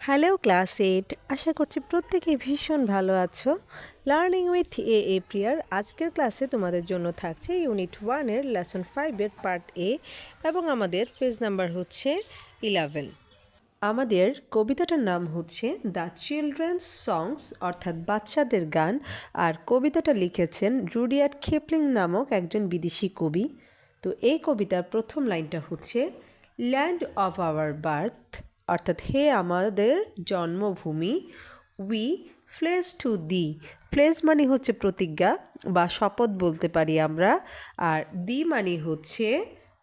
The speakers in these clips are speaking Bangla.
হ্যালো ক্লাস 8, আশা করছি প্রত্যেকেই ভীষণ ভালো আছো। লার্নিং উইথ এ প্রিয়ার আজকের ক্লাসে তোমাদের জন্য থাকছে ইউনিট 1-এর লেসন 5-এর পার্ট এ এবং আমাদের পেজ নাম্বার হচ্ছে 11। আমাদের কবিতাটার নাম হচ্ছে দ্য চিলড্রেন্স সংস, অর্থাৎ বাচ্চাদের গান। আর কবিতাটা লিখেছেন রুডিয়ার্ড কিপলিং নামক একজন বিদেশি কবি। তো এই কবিতার প্রথম লাইনটা হচ্ছে ল্যান্ড অফ আওয়ার বার্থ, অর্থাৎ হে আমাদের জন্মভূমি, we place to the. Place মানে হচ্ছে প্রতিজ্ঞা বা শপথ বলতে পারি আমরা, আর দি মানে হচ্ছে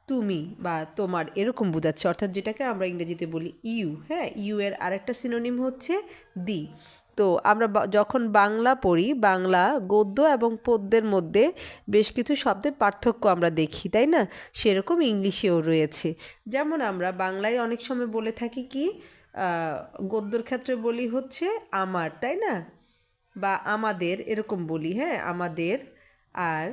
তুমি বা তোমার, এরকম বোঝাচ্ছে। অর্থাৎ যেটাকে আমরা ইংরেজিতে বলি ইউ, হ্যাঁ, ইউ এর আরেকটা সিনোনিম হচ্ছে দি। তো আমরা যখন বাংলা পড়ি, বাংলা গদ্য এবং পদ্যের মধ্যে বেশ কিছু শব্দের পার্থক্য আমরা দেখি, তাই না? সেরকম ইংলিশেও রয়েছে। যেমন আমরা বাংলায় অনেক সময় বলে থাকি কি, গদ্যর ক্ষেত্রে বলি হচ্ছে আমার, তাই না, বা আমাদের, এরকম বলি, হ্যাঁ, আমাদের। আর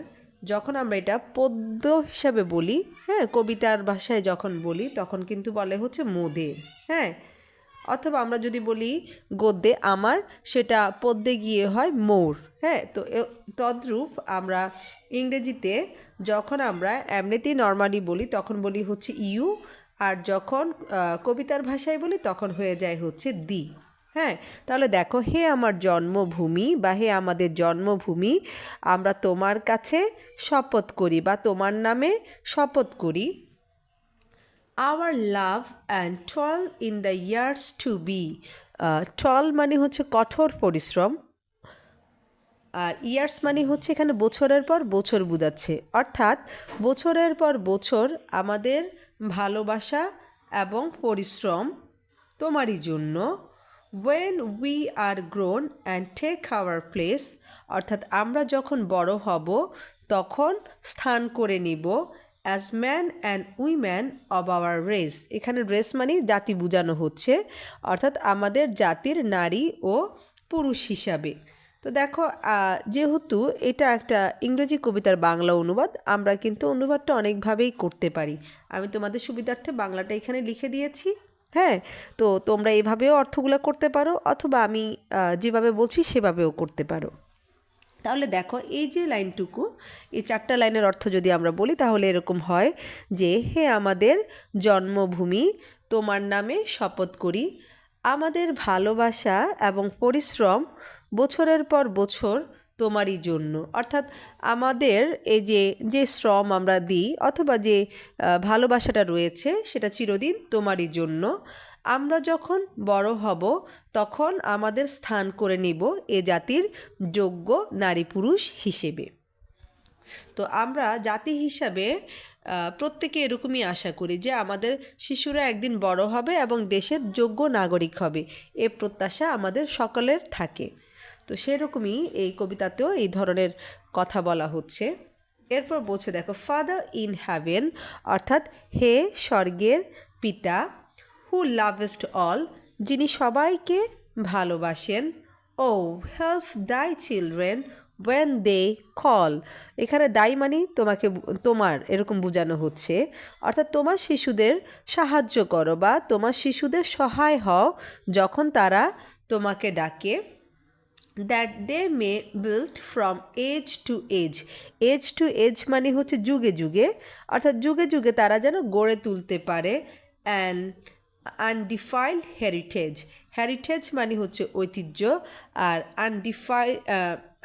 যখন আমরা এটা পদ্য হিসাবে বলি, হ্যাঁ, কবিতার ভাষায় যখন বলি, তখন কিন্তু বলে হচ্ছে মোদের, হ্যাঁ। অথবা আমরা যদি বলি গদ্যে আমার, সেটা পদ্যে গিয়ে হয় মোর, হ্যাঁ। তো তদ্রূপ আমরা ইংরেজিতে যখন আমরা এমনিতেই নর্মালি বলি তখন বলি হচ্ছে ইউ, আর যখন কবিতার ভাষায় বলি তখন হয়ে যায় হচ্ছে দি, হ্যাঁ। তাহলে দেখো, হে আমার জন্মভূমি বা হে আমাদের জন্মভূমি, আমরা তোমার কাছে শপথ করি বা তোমার নামে শপথ করি। Our love and toil in the years to be. Toil মানে হচ্ছে কঠোর পরিশ্রম, আর ইয়ার্স মানে হচ্ছে এখানে বছরের পর বছর বোঝাচ্ছে। অর্থাৎ বছরের পর বছর আমাদের ভালোবাসা এবং পরিশ্রম তোমারই জন্য। When we are grown and take our place, অর্থাৎ আমরা যখন বড় হব তখন স্থান করে নিব as man and woman of our race. এখানে রেস মানে জাতি বোঝানো হচ্ছে, অর্থাৎ আমাদের জাতির নারী ও পুরুষ হিসাবে। তো দেখো, যেহেতু এটা একটা ইংরেজি কবিতার বাংলা অনুবাদ, আমরা কিন্তু অনুবাদটা অনেকভাবেই করতে পারি। আমি তোমাদের সুবিধার্থে বাংলাটা এখানে লিখে দিয়েছি, হ্যাঁ। তো তোমরা এভাবেও অর্থগুলো করতে পারো, অথবা আমি যেভাবে বলছি সেভাবেও করতে পারো। তাহলে দেখো, এই যে লাইনটুকু, এই 4টা লাইনের অর্থ যদি আমরা বলি তাহলে এরকম হয় যে হে আমাদের জন্মভূমি, তোমার নামে শপথ করি, আমাদের ভালোবাসা এবং পরিশ্রম বছরের পর বছর তোমারই জন্য। অর্থাৎ আমাদের এই যে যে শ্রম আমরা দিই অথবা যে ভালোবাসাটা রয়েছে সেটা চিরদিন তোমারই জন্য। আমরা যখন বড় হব তখন আমাদের স্থান করে নিব এ জাতির যোগ্য নারী পুরুষ হিসেবে। তো আমরা জাতি হিসাবে প্রত্যেকে এরকমই আশা করি যে আমাদের শিশুরা একদিন বড় হবে এবং দেশের যোগ্য নাগরিক হবে, এ প্রত্যাশা আমাদের সকলের থাকে। তো সেরকমই এই কবিতাতেও এই ধরনের কথা বলা হচ্ছে। এরপর বলছে দেখো, ফাদার ইন হ্যাভেন, অর্থাৎ হে স্বর্গের পিতা, হু লাভেস্ট অল, যিনি সবাইকে ভালোবাসেন, ও হেল্প দাই চিলড্রেন ওয়েন দে কল। এখানে দাই মানে তোমাকে, তোমার, এরকম বোঝানো হচ্ছে। অর্থাৎ তোমার শিশুদের সাহায্য করো বা তোমার শিশুদের সহায় হও যখন তারা তোমাকে ডাকে। That they may build from age to age. Age to age মানে হচ্ছে যুগে যুগে, অর্থাৎ যুগে যুগে তারা যেন গড়ে তুলতে পারে অ্যান্ড আনডিফাইল্ড হেরিটেজ। হেরিটেজ মানে হচ্ছে ঐতিহ্য, আর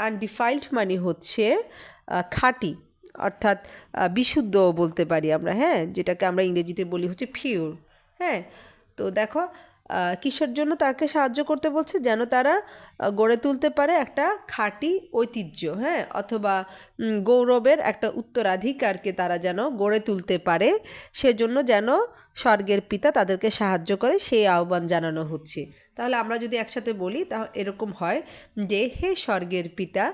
আনডিফাইল্ড মানে হচ্ছে খাঁটি, অর্থাৎ বিশুদ্ধও বলতে পারি আমরা, হ্যাঁ, যেটাকে আমরা ইংরেজিতে বলি হচ্ছে পিওর, হ্যাঁ। তো দেখো, কিসের জন্য তাকে সাহায্য করতে বলছে, যেন তারা গড়ে তুলতে পারে একটা খাঁটি ঐতিহ্য, হ্যাঁ, অথবা গৌরবের একটা উত্তরাধিকারকে তারা যেন গড়ে তুলতে পারে, সেজন্য যেন স্বর্গের পিতা তাদেরকে সাহায্য করে, সেই আহ্বান জানানো হচ্ছে। তাহলে আমরা যদি একসাথে বলি তাহলে এরকম হয় যে হে স্বর্গের পিতা,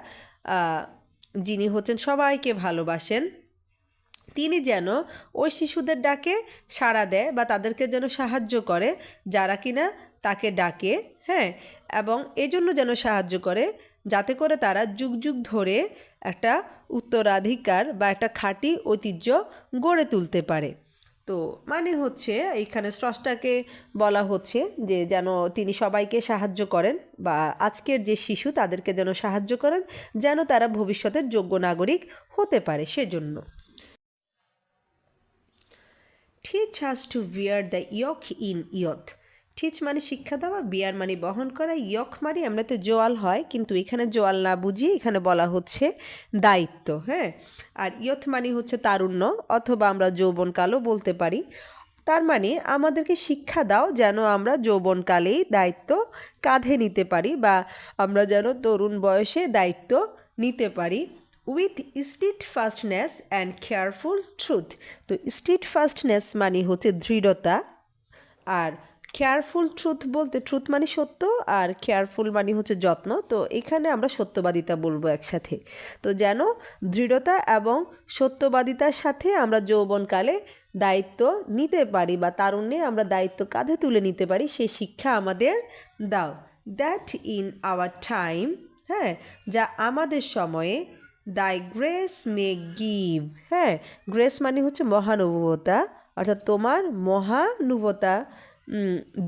যিনি হচ্ছেন সবাইকে ভালোবাসেন, তিনি যেন ওই শিশুদের ডাকে সাড়া দেয় বা তাদেরকে যেন সাহায্য করে যারা কিনা তাকে ডাকে, হ্যাঁ, এবং এজন্য যেন সাহায্য করে যাতে করে তারা যুগ যুগ ধরে একটা উত্তরাধিকার বা একটা খাঁটি ঐতিহ্য গড়ে তুলতে পারে। তো মানে হচ্ছে এইখানে স্রষ্টাকে বলা হচ্ছে যে যেন তিনি সবাইকে সাহায্য করেন বা আজকের যে শিশু তাদেরকে যেন সাহায্য করেন যেন তারা ভবিষ্যতের যোগ্য নাগরিক হতে পারে সেজন্য। Teach us to wear the yoke in youth. Teach মানে শিক্ষা দেওয়া, বিয়ার মানে বহন করা, ইয়ক মানে এমনিতে জোয়াল হয় কিন্তু এখানে জোয়াল না বুঝিয়ে এখানে বলা হচ্ছে দায়িত্ব। হ্যাঁ, আর ইয়থ মানে হচ্ছে তারুণ্য অথবা আমরা যৌবনকালও বলতে পারি। তার মানে আমাদেরকে শিক্ষা দাও যেন আমরা যৌবনকালেই দায়িত্ব কাঁধে নিতে পারি বা আমরা যেন তরুণ বয়সে দায়িত্ব নিতে পারি উইথ স্টিডফাস্টনেস অ্যান্ড কেয়ারফুল ট্রুথ। তো স্টিডফাস্টনেস মানে হচ্ছে দৃঢ়তা, আর কেয়ারফুল ট্রুথ বলতে ট্রুথ মানে সত্য আর কেয়ারফুল মানে হচ্ছে যত্ন। তো এখানে আমরা সত্যবাদিতা বলবো একসাথে। তো যেন দৃঢ়তা এবং সত্যবাদিতার সাথে আমরা যৌবনকালে দায়িত্ব নিতে পারি বা তারুণ্যে আমরা দায়িত্ব কাঁধে তুলে নিতে পারি, সেই শিক্ষা আমাদের দাও। দ্যাট ইন আওয়ার টাইম, হ্যাঁ, যা আমাদের সময়ে, দাই গ্রেস মে গিভ। হ্যাঁ, গ্রেস মানে হচ্ছে মহানুভবতা, অর্থাৎ তোমার মহানুভবতা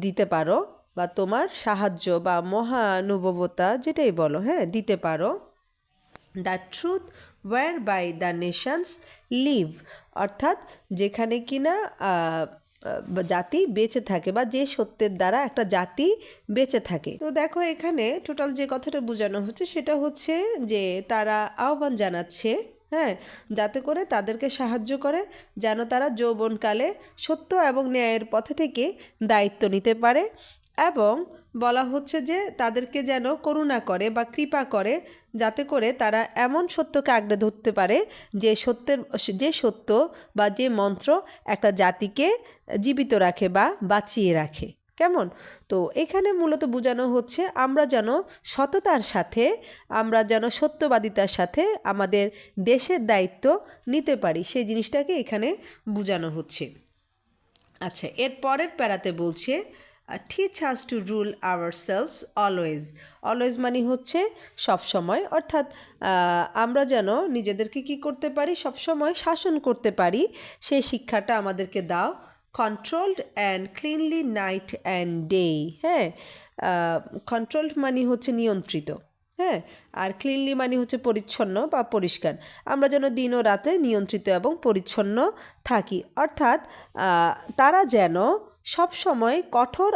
দিতে পারো বা তোমার সাহায্য বা মহানুভবতা যেটাই বলো, হ্যাঁ, দিতে পারো। The truth where by the nations live, অর্থাৎ যেখানে কিনা জাতি বেঁচে থাকে বা যে সত্যের দ্বারা একটা জাতি বেঁচে থাকে। তো দেখো এখানে টোটাল যে কথাটা বোঝানো হচ্ছে সেটা হচ্ছে যে তারা আহ্বান জানাচ্ছে, হ্যাঁ, যাতে করে তাদেরকে সাহায্য করে যেন তারা যৌবনকালে সত্য এবং ন্যায়ের পথে থেকে দায়িত্ব নিতে পারে, এবং বলা হচ্ছে যে তাদেরকে যেন করুণা করে বা কৃপা করে যাতে করে তারা এমন সত্যকে আঁকড়ে ধরতে পারে যে সত্য বা যে মন্ত্র একটা জাতিকে জীবিত রাখে বা বাঁচিয়ে রাখে। কেমন? তো এখানে মূলত বোঝানো হচ্ছে আমরা যেন সততার সাথে, আমরা যেন সত্যবাদিতার সাথে আমাদের দেশের দায়িত্ব নিতে পারি, সেই জিনিসটাকে এখানে বোঝানো হচ্ছে। আচ্ছা, এর পরের প্যারাতে বলছে teach us to rule ourselves always. Always মানে হচ্ছে সবসময়, অর্থাৎ আমরা যেন নিজেদেরকে কি করতে পারি, সবসময় শাসন করতে পারি, সেই শিক্ষাটা আমাদেরকে দাও। Controlled and cleanly night and day. হ্যাঁ, কন্ট্রোলড মানে হচ্ছে নিয়ন্ত্রিত, হ্যাঁ, আর ক্লিনলি মানে হচ্ছে পরিচ্ছন্ন বা পরিষ্কার। আমরা যেন দিন ও রাতে নিয়ন্ত্রিত এবং পরিচ্ছন্ন থাকি, অর্থাৎ তারা যেন সবসময় কঠোর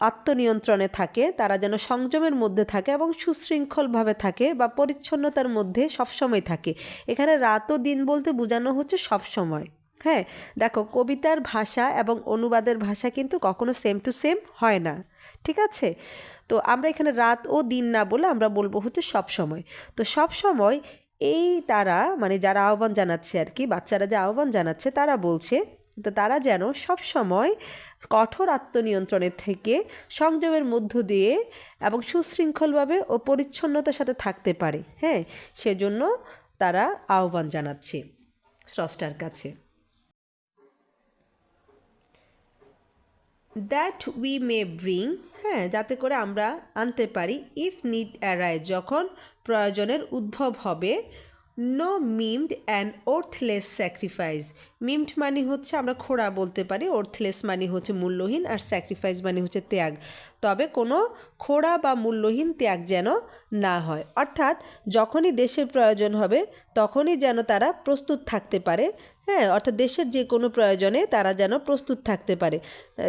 আত্মনিয়ন্ত্রণে থাকে, তারা যেন সংযমের মধ্যে থাকে এবং সুশৃঙ্খলভাবে থাকে বা পরিচ্ছন্নতার মধ্যে সবসময় থাকে। এখানে রাত ও দিন বলতে বোঝানো হচ্ছে সবসময়। হ্যাঁ, দেখো কবিতার ভাষা এবং অনুবাদের ভাষা কিন্তু কখনো সেম টু সেম হয় না, ঠিক আছে? তো আমরা এখানে রাত ও দিন না বলে আমরা বলবো হচ্ছে সব সময়। তো সব সময় এই তারা মানে যারা আহ্বান জানাচ্ছে আর কি, বাচ্চারা যে আহ্বান জানাচ্ছে তারা বলছে তো তারা যেন সব সময় কঠোর আত্মনিয়ন্ত্রণের থেকে সংযমের মধ্য দিয়ে এবং সুশৃঙ্খলভাবে ও পরিচ্ছন্নতার সাথে থাকতে পারে। হ্যাঁ, সেজন্য তারা আহ্বান জানাচ্ছে স্রষ্টার কাছে। দ্যাট উই মে ব্রিং, হ্যাঁ, যাতে করে আমরা আনতে পারি, ইফ নিড অ্যারাইজ, যখন প্রয়োজনের উদ্ভব হবে, নো মিমড অ্যান্ড ওর্থলেস স্যাক্রিফাইস। মিমড মানে হচ্ছে আমরা খোড়া বলতে পারি, ওর্থলেস মানে হচ্ছে মূল্যহীন, আর স্যাক্রিফাইস মানে হচ্ছে ত্যাগ। তবে কোনো খোড়া বা মূল্যহীন ত্যাগ যেন না হয়, অর্থাৎ যখনই দেশের প্রয়োজন হবে তখনই যেন তারা প্রস্তুত থাকতে পারে। হ্যাঁ, অর্থাৎ দেশের যে কোনো প্রয়োজনে তারা যেন প্রস্তুত থাকতে পারে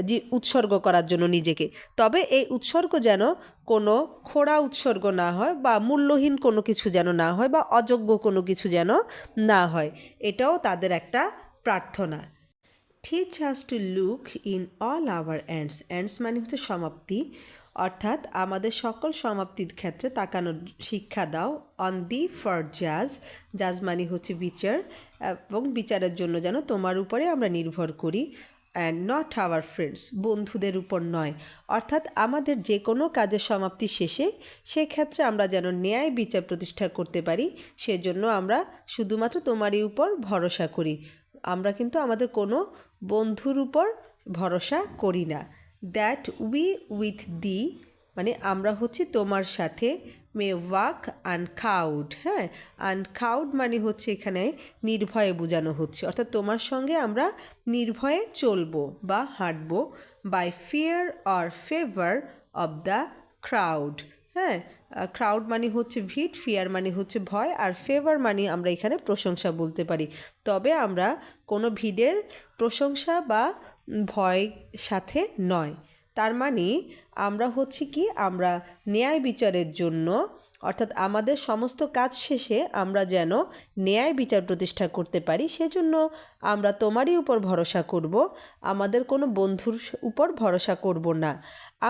যে উৎসর্গ করার জন্য নিজেকে। তবে এই উৎসর্গ যেন কোনো খোড়া উৎসর্গ না হয় বা মূল্যহীন কোনো কিছু যেন না হয় বা অযোগ্য কোনো কিছু যেন না হয়, এটাও তাদের একটা প্রার্থনা। Teach us to look in all our ends. Ends মানে হচ্ছে সমাপ্তি, অর্থাৎ আমাদের সকল সমাপ্তির ক্ষেত্রে তাকানোর শিক্ষা দাও। অন দি ফর জাজ, জাজ মানে হচ্ছে বিচার, এবং বিচারের জন্য যেন তোমার উপরে আমরা নির্ভর করি। অ্যান্ড নট আওয়ার ফ্রেন্ডস, বন্ধুদের উপর নয়, অর্থাৎ আমাদের যে কোনো কাজের সমাপ্তি শেষে সেক্ষেত্রে আমরা যেন ন্যায় বিচার প্রতিষ্ঠা করতে পারি, সেজন্য আমরা শুধুমাত্র তোমারই উপর ভরসা করি, আমরা কিন্তু আমাদের কোনো বন্ধুর উপর ভরসা করি না। দ্যাট উই উইথ দি মানে আমরা হচ্ছি তোমার সাথে, মে ওয়াক আনকাউড। হ্যাঁ, আনকাউড মানে হচ্ছে এখানে নির্ভয়ে বোঝানো হচ্ছে, অর্থাৎ তোমার সঙ্গে আমরা নির্ভয়ে চলবো বা হাঁটবো। By fear or favour of the crowd. হ্যাঁ, ক্রাউড মানে হচ্ছে ভিড়, ফিয়ার মানে হচ্ছে ভয়, আর ফেভার মানে আমরা এখানে প্রশংসা বলতে পারি। তবে আমরা কোনো ভিড়ের প্রশংসা বা ভয় সাথে নয়। তার মানে আমরা হচ্ছে কি, আমরা ন্যায় বিচারের জন্য, অর্থাৎ আমাদের সমস্ত কাজ শেষে আমরা যেন ন্যায় বিচার প্রতিষ্ঠা করতে পারি, সেজন্য আমরা তোমারই উপর ভরসা করব, আমাদের কোনো বন্ধুর উপর ভরসা করব না।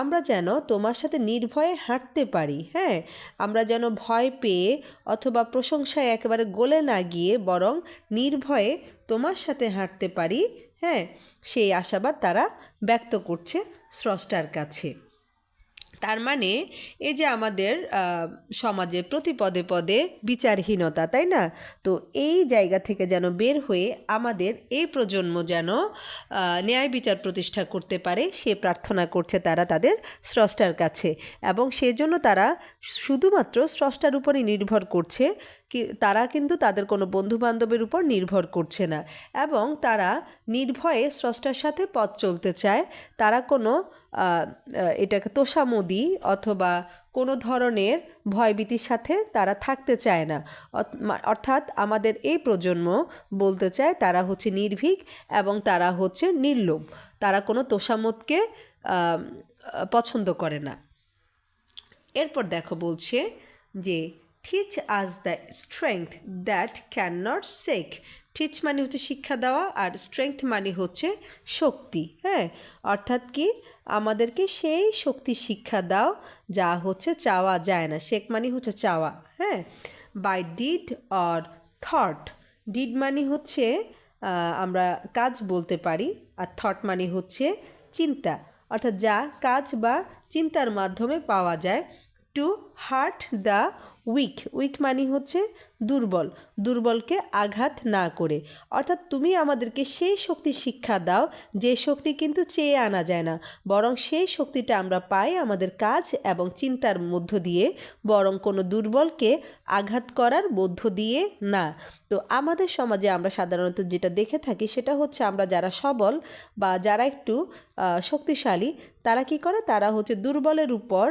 আমরা যেন তোমার সাথে নির্ভয়ে হাঁটতে পারি। হ্যাঁ, আমরা যেন ভয় পেয়ে অথবা প্রশংসায় একেবারে গলে না গিয়ে বরং নির্ভয়ে তোমার সাথে হাঁটতে পারি। হ্যাঁ, সেই আশাবাদ তারা ব্যক্ত করছে স্রষ্টার কাছে। তার মানে এই যে আমাদের সমাজে প্রতি পদে পদে বিচারহীনতা, তাই না? তো এই জায়গা থেকে যেন বের হয়ে আমাদের এই প্রজন্ম যেন ন্যায় বিচার প্রতিষ্ঠা করতে পারে, সে প্রার্থনা করছে তারা তাদের স্রষ্টার কাছে। এবং সেজন্য তারা শুধুমাত্র স্রষ্টার উপরই নির্ভর করছে, তারা কিন্তু তাদের কোনো বন্ধুবান্ধবের উপর নির্ভর করছে না, এবং তারা নির্ভয়ে স্রষ্টার সাথে পথ চলতে চায়। তারা কোনো এটাকে তোষামোদি অথবা কোনো ধরনের ভয়ভীতির সাথে তারা থাকতে চায় না। অর্থাৎ আমাদের এই প্রজন্ম বলতে চায় তারা হচ্ছে নির্ভীক এবং তারা হচ্ছে নির্লোভ, তারা কোনো তোষামোদকে পছন্দ করে না। এরপর দেখো বলছে যে teach us the strength that can not shake. Teach মানে হচ্ছে শিক্ষা দেওয়া, আর স্ট্রেংথ মানে হচ্ছে শক্তি। হ্যাঁ, অর্থাৎ কি, আমাদেরকে সেই শক্তি শিক্ষা দাও যা হচ্ছে চাওয়া যায় না। শেক মানে হচ্ছে চাওয়া। হ্যাঁ, by deed or thought. Deed মানে হচ্ছে আমরা কাজ বলতে পারি, আর থট মানে হচ্ছে চিন্তা, অর্থাৎ যা কাজ বা চিন্তার মাধ্যমে পাওয়া যায়। To hurt the weak. Weak মানে হচ্ছে দুর্বল, দুর্বলকে আঘাত না করে। অর্থাৎ তুমি আমাদেরকে সেই শক্তি শিক্ষা দাও যে শক্তি কিন্তু চেয়ে আনা যায় না, বরং সেই শক্তিটা আমরা পাই আমাদের কাজ এবং চিন্তার মধ্য দিয়ে, বরং কোনো দুর্বলকে আঘাত করার মধ্য দিয়ে না। তো আমাদের সমাজে আমরা সাধারণত যেটা দেখে থাকি সেটা হচ্ছে আমরা যারা সবল বা যারা একটু শক্তিশালী, তারা কি করে, তারা হচ্ছে দুর্বলের উপর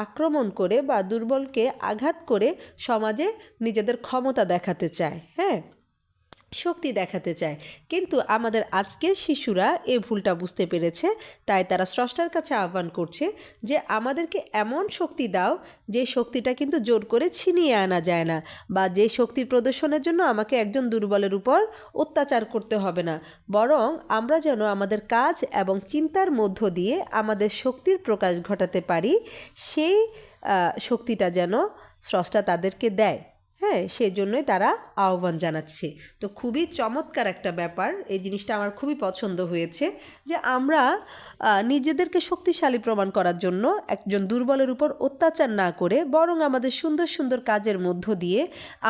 আক্রমণ করে বা দুর্বলকে আঘাত করে সমাজে নিজেদের ক্ষমতা দেখাতে চায়। হ্যাঁ, শক্তি দেখাতে চায়। কিন্তু আমাদের আজকের শিশুরা এই ভুলটা বুঝতে পেরেছে, তাই তারা স্রষ্টার কাছে আহ্বান করছে যে আমাদেরকে এমন শক্তি দাও যে শক্তিটা কিন্তু জোর করে ছিনিয়ে আনা যায় না, বা যে শক্তি প্রদর্শনের জন্য আমাকে একজন দুর্বলের উপর অত্যাচার করতে হবে না, বরং আমরা যেন আমাদের কাজ এবং চিন্তার মধ্য দিয়ে আমাদের শক্তির প্রকাশ ঘটাতে পারি, সেই শক্তিটা যেন স্রষ্টা তাদেরকে দেয়। হ্যাঁ, সেই জন্যই তারা আহ্বান জানাচ্ছে। তো খুবই চমৎকার একটা ব্যাপার, এই জিনিসটা আমার খুবই পছন্দ হয়েছে যে আমরা নিজেদেরকে শক্তিশালী প্রমাণ করার জন্য একজন দুর্বলের উপর অত্যাচার না করে বরং আমাদের সুন্দর সুন্দর কাজের মধ্য দিয়ে,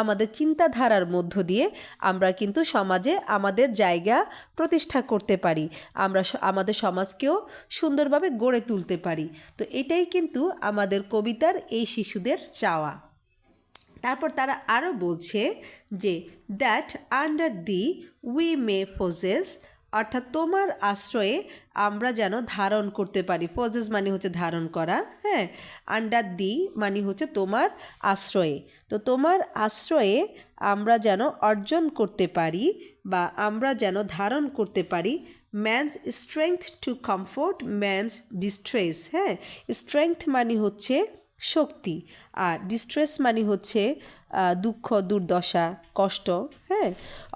আমাদের চিন্তাধারার মধ্য দিয়ে আমরা কিন্তু সমাজে আমাদের জায়গা প্রতিষ্ঠা করতে পারি, আমরা আমাদের সমাজকেও সুন্দরভাবে গড়ে তুলতে পারি। তো এটাই কিন্তু আমাদের কবিতার এই শিশুদের চাওয়া। তারপর তারা আরও বলছে যে that under thee we may possess, অর্থাৎ তোমার আশ্রয়ে আমরা যেন ধারণ করতে পারি। পজেস মানে হচ্ছে ধারণ করা। হ্যাঁ, আন্ডার দি মানে হচ্ছে তোমার আশ্রয়ে। তো তোমার আশ্রয়ে আমরা যেন অর্জন করতে পারি বা আমরা যেন ধারণ করতে পারি man's strength to comfort man's distress. হ্যাঁ, স্ট্রেংথ মানে হচ্ছে শক্তি, আর ডিস্ট্রেস মানে হচ্ছে দুঃখ, দুর্দশা, কষ্ট। হ্যাঁ,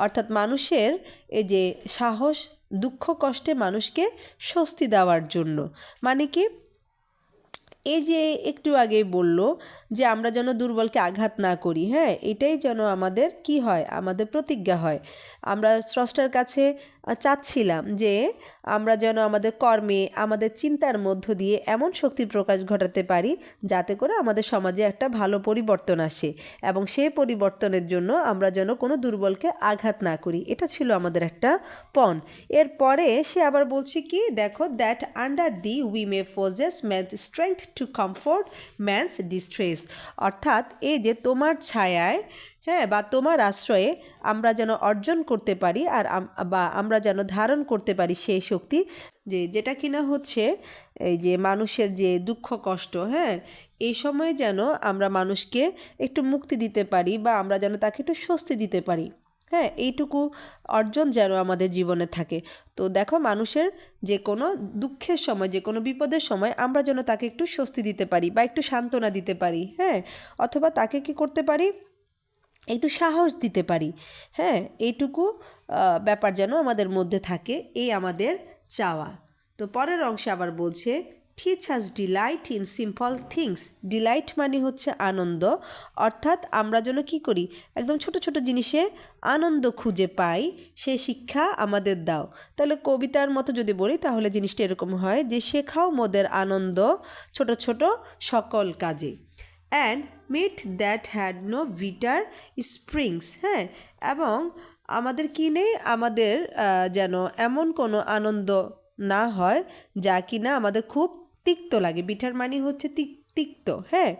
অর্থাৎ মানুষের এই যে সাহস, দুঃখ কষ্টে মানুষকে স্বস্তি দেওয়ার জন্য। মানে কি, এই যে একটু আগেই বলল যে আমরা যেন দুর্বলকে আঘাত না করি। হ্যাঁ, এটাই যেন আমাদের কি হয়, আমাদের প্রতিজ্ঞা হয়। আমরা স্রষ্টার কাছে চাচ্ছিলাম যে আমরা যেন আমাদের কর্মে আমাদের চিন্তার মধ্য দিয়ে এমন শক্তির প্রকাশ ঘটাতে পারি যাতে করে আমাদের সমাজে একটা ভালো পরিবর্তন আসে এবং সেই পরিবর্তনের জন্য আমরা যেন কোনো দুর্বলকে আঘাত না করি। এটা ছিল আমাদের একটা পণ। এরপরে সে আবার বলছে কি, দেখো, that under thee we may possess man's strength to comfort man's distress. অর্থাৎ এই যে তোমার ছায়ায়, হ্যাঁ, বা তোমার আশ্রয়ে আমরা যেন অর্জন করতে পারি আর বা আমরা যেন ধারণ করতে পারি সেই শক্তি যেটা কিনা হচ্ছে এই যে মানুষের যে দুঃখ কষ্ট, হ্যাঁ, এই সময়ে যেন আমরা মানুষকে একটু মুক্তি দিতে পারি বা আমরা যেন তাকে একটু স্বস্তি দিতে পারি। হ্যাঁ, এইটুকু অর্জন যেন আমাদের জীবনে থাকে। তো দেখো, মানুষের যে কোনো দুঃখের সময়, যে কোনো বিপদের সময় আমরা যেন তাকে একটু স্বস্তি দিতে পারি বা একটু সান্ত্বনা দিতে পারি, হ্যাঁ, অথবা তাকে কি করতে পারি, একটু সাহস দিতে পারি। হ্যাঁ, এইটুকু ব্যাপার যেন আমাদের মধ্যে থাকে, এই আমাদের চাওয়া। তো পরের অংশে আবার বলছে, teach us delight in simple things. Delight মানে হচ্ছে আনন্দ, অর্থাৎ আমরা যেন কী করি, একদম ছোট ছোট জিনিসে আনন্দ খুঁজে পাই, সে শিক্ষা আমাদের দাও। তাহলে কবিতার মতো যদি বলি তাহলে জিনিসটা এরকম হয় যে, শেখাও মোদের আনন্দ ছোট ছোট সকল কাজে। And mirth that had no bitter springs. হ্যাঁ, এবং আমাদের কি নেই, আমাদের যেন এমন কোনো আনন্দ না হয় যা কিনা আমাদের খুব তিক্ত লাগে। বিটার মানে হচ্ছে তিক্ত। হ্যাঁ,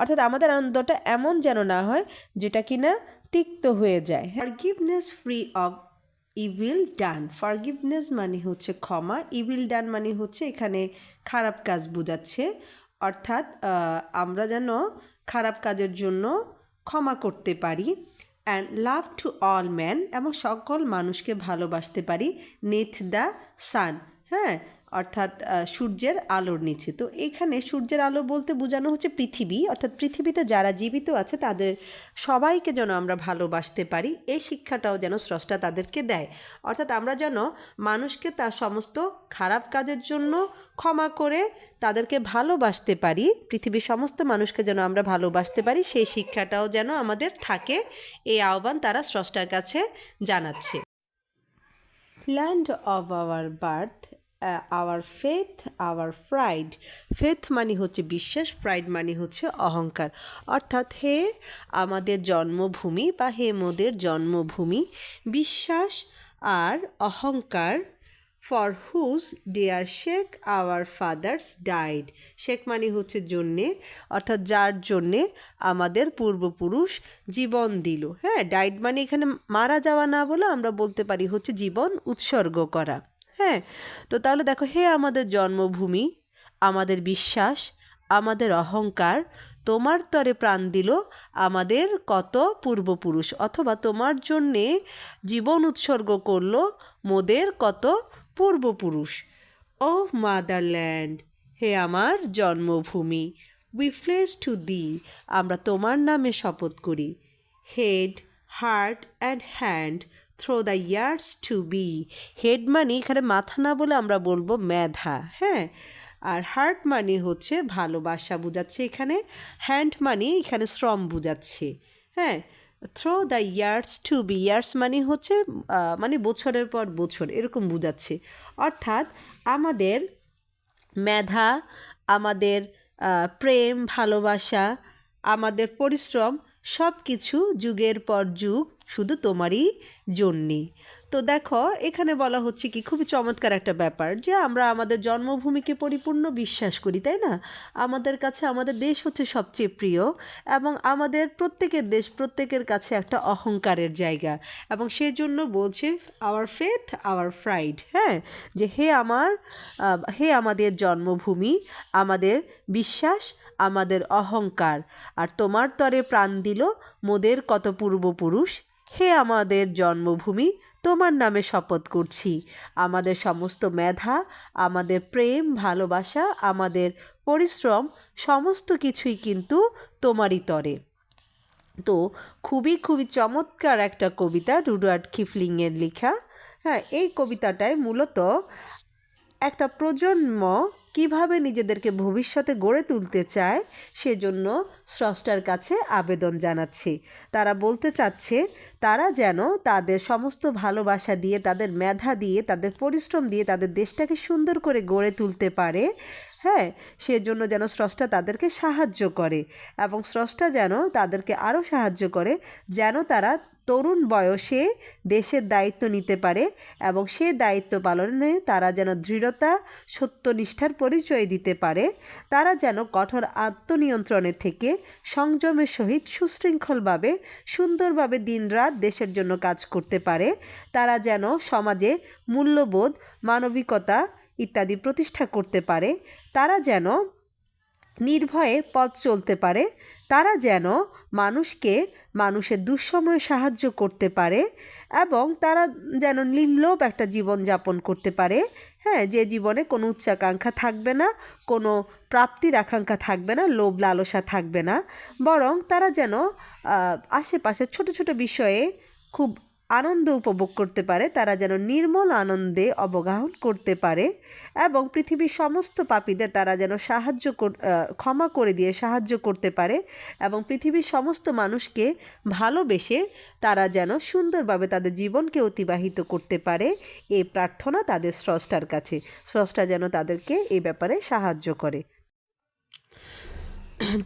অর্থাৎ আমাদের আনন্দটা এমন যেন না হয় যেটা কিনা তিক্ত হয়ে যায়। Forgiveness free of evil done. Forgiveness মানে হচ্ছে ক্ষমা, ইভিল ডান মানে হচ্ছে এখানে খারাপ কাজ বোঝাচ্ছে। অর্থাৎ আমরা যেন খারাপ কাজের জন্য ক্ষমা করতে পারি। And love to all man, এবং সকল মানুষকে ভালোবাসতে পারি। নিথ দ্য সান, হ্যাঁ, অর্থাৎ সূর্যের আলোর নিচে। তো এখানে সূর্যের আলো বলতে বোঝানো হচ্ছে পৃথিবী, অর্থাৎ পৃথিবীতে যারা জীবিত আছে তাদের সবাইকে যেন আমরা ভালোবাসতে পারি, এই শিক্ষাটাও যেন স্রষ্টা তাদেরকে দেয়। অর্থাৎ আমরা যেন মানুষকে তার সমস্ত খারাপ কাজের জন্য ক্ষমা করে তাদেরকে ভালোবাসতে পারি, পৃথিবীর সমস্ত মানুষকে যেন আমরা ভালোবাসতে পারি, সেই শিক্ষাটাও যেন আমাদের থাকে। এই আহ্বান তারা স্রষ্টার কাছে জানাচ্ছে। Land of our birth, our faith, our pride. Faith মানে হচ্ছে বিশ্বাস, প্রাইড মানে হচ্ছে অহংকার। অর্থাৎ হে আমাদের জন্মভূমি বা হে মোদের জন্মভূমি, বিশ্বাস আর অহংকার, for whose dear sake our fathers died. Sake মানে হচ্ছে জন্যে, অর্থাৎ যার জন্যে আমাদের পূর্বপুরুষ জীবন দিল। হ্যাঁ, ডাইড মানে এখানে মারা যাওয়া না বলে আমরা বলতে পারি হচ্ছে জীবন উৎসর্গ করা। হ্যাঁ, তো তাহলে দেখো, হে আমাদের জন্মভূমি, আমাদের বিশ্বাস, আমাদের অহংকার, তোমার তরে প্রাণ দিল আমাদের কত পূর্বপুরুষ, অথবা তোমার জন্যে জীবন উৎসর্গ করলো মোদের কত পূর্বপুরুষ। ও মাদারল্যান্ড, হে আমার জন্মভূমি, উই প্লেস টু দি, আমরা তোমার নামে শপথ করি। Head, heart and hand through the years to be. Head মানে এখানে মাথা না বলে আমরা বলবো মেধা। হ্যাঁ, আর হার্ট মানে হচ্ছে ভালোবাসা বোঝাচ্ছে এখানে, হ্যান্ড মানে এখানে শ্রম বোঝাচ্ছে। হ্যাঁ, through the years to be, years মানে হচ্ছে মানে বছরের পর বছর এরকম বোঝাচ্ছে। অর্থাৎ আমাদের মেধা, আমাদের প্রেম, ভালোবাসা, আমাদের পরিশ্রম সব কিছু যুগের পর যুগ শুধু তোমারই জন্যে। তো দেখো, এখানে বলা হচ্ছে কি, খুবই চমৎকার একটা ব্যাপার যে আমরা আমাদের জন্মভূমিকে পরিপূর্ণ বিশ্বাস করি, তাই না? আমাদের কাছে আমাদের দেশ হচ্ছে সবচেয়ে প্রিয়, এবং আমাদের প্রত্যেকের দেশ প্রত্যেকের কাছে একটা অহংকারের জায়গা, এবং সেই জন্য বলছে আওয়ার ফেথ, আওয়ার প্রাইড। হ্যাঁ, যে হে আমাদের জন্মভূমি, আমাদের বিশ্বাস, আমাদের অহংকার, আর তোমার তরে প্রাণ দিল মোদের কত পূর্বপুরুষ। হে আমাদের জন্মভূমি, তোমার নামে শপথ করছি, আমাদের সমস্ত মেধা, আমাদের প্রেম, ভালোবাসা, আমাদের পরিশ্রম সমস্ত কিছুই কিন্তু তোমারই তরে। তো খুবই খুবই চমৎকার একটা কবিতা, রুডওয়ার্ড কিপলিংয়ের লেখা। হ্যাঁ, এই কবিতাটায় মূলত একটা প্রজন্ম কিভাবে নিজেদেরকে ভবিষ্যতে গড়ে তুলতে চায় সেজন্য স্রষ্টার কাছে আবেদন জানাচ্ছে। তারা বলতে চাচ্ছে তারা যেন তাদের সমস্ত ভালোবাসা দিয়ে, তাদের মেধা দিয়ে, তাদের পরিশ্রম দিয়ে তাদের দেশটাকে সুন্দর করে গড়ে তুলতে পারে। হ্যাঁ, সেজন্য যেন স্রষ্টা তাদেরকে সাহায্য করে এবং স্রষ্টা যেন তাদেরকে আরও সাহায্য করে যেন তারা তরুণ বয়সে দেশের দায়িত্ব নিতে পারে এবং সে দায়িত্ব পালনে তারা যেন দৃঢ়তা, সত্যনিষ্ঠার পরিচয় দিতে পারে। তারা যেন কঠোর আত্মনিয়ন্ত্রণের থেকে সংযমের সহিত সুশৃঙ্খলভাবে সুন্দরভাবে দিনরাত দেশের জন্য কাজ করতে পারে। তারা যেন সমাজে মূল্যবোধ, মানবিকতা ইত্যাদি প্রতিষ্ঠা করতে পারে। তারা যেন নির্ভয়ে পথ চলতে পারে। তারা যেন মানুষকে মানুষের দুঃসময়ে সাহায্য করতে পারে এবং তারা যেন নির্লোভ একটা জীবনযাপন করতে পারে। হ্যাঁ, যে জীবনে কোনো উচ্চাকাঙ্ক্ষা থাকবে না, কোনো প্রাপ্তির আকাঙ্ক্ষা থাকবে না, লোভ লালসা থাকবে না, বরং তারা যেন আশেপাশের ছোট ছোট বিষয়ে খুব আনন্দ উপভোগ করতে পারে। তারা যেন নির্মল আনন্দে অবগাহন করতে পারে এবং পৃথিবীর সমস্ত পাপীদের তারা যেন ক্ষমা করে দিয়ে সাহায্য করতে পারে এবং পৃথিবীর সমস্ত মানুষকে ভালোবেসে তারা যেন সুন্দরভাবে তাদের জীবনকে অতিবাহিত করতে পারে। এই প্রার্থনা তাদের স্রষ্টার কাছে। স্রষ্টা যেন তাদেরকে এই ব্যাপারে সাহায্য করে।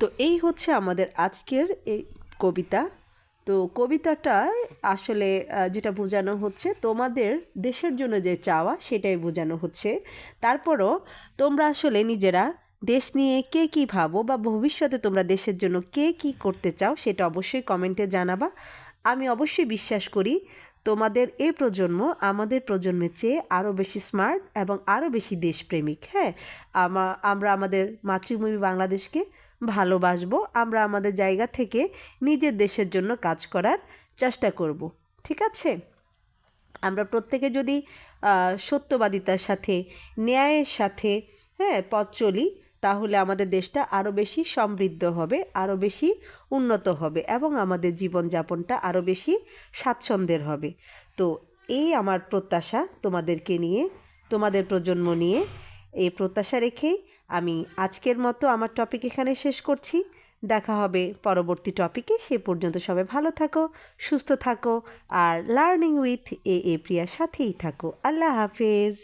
তো এই হচ্ছে আমাদের আজকের এই কবিতা। তো কবিতাটায় আসলে যেটা বোঝানো হচ্ছে তোমাদের দেশের জন্য যে চাওয়া সেটাই বোঝানো হচ্ছে। তারপরও তোমরা আসলে নিজেরা দেশ নিয়ে কে কী ভাবো বা ভবিষ্যতে তোমরা দেশের জন্য কে কী করতে চাও সেটা অবশ্যই কমেন্টে জানাবা। আমি অবশ্যই বিশ্বাস করি তোমাদের এই প্রজন্ম আমাদের প্রজন্মের চেয়ে আরও বেশি স্মার্ট এবং আরও বেশি দেশপ্রেমিক। হ্যাঁ, আমরা আমাদের মাতৃভূমি বাংলাদেশকে ভালোবাসবো। আমরা আমাদের জায়গা থেকে নিজের দেশের জন্য কাজ করার চেষ্টা করব। ঠিক আছে? আমরা প্রত্যেকে যদি সত্যবাদিতার সাথে, ন্যায়ের সাথে পথ চলি তাহলে আমাদের দেশটা আরও বেশি সমৃদ্ধ হবে, আরও বেশি উন্নত হবে এবং আমাদের জীবনযাপনটা আরও বেশি স্বাচ্ছন্দ্যের হবে। তো এই আমার প্রত্যাশা তোমাদেরকে নিয়ে, তোমাদের প্রজন্ম নিয়ে। এই প্রত্যাশা রেখেই আমি আজকের মতো আমার টপিক এখানে শেষ করছি। দেখা হবে পরবর্তী টপিকে। সে পর্যন্ত সবাই ভালো থাকো, সুস্থ থাকো আর লার্নিং উইথ এ প্রিয়ার সাথেই থাকো। আল্লাহ হাফেজ।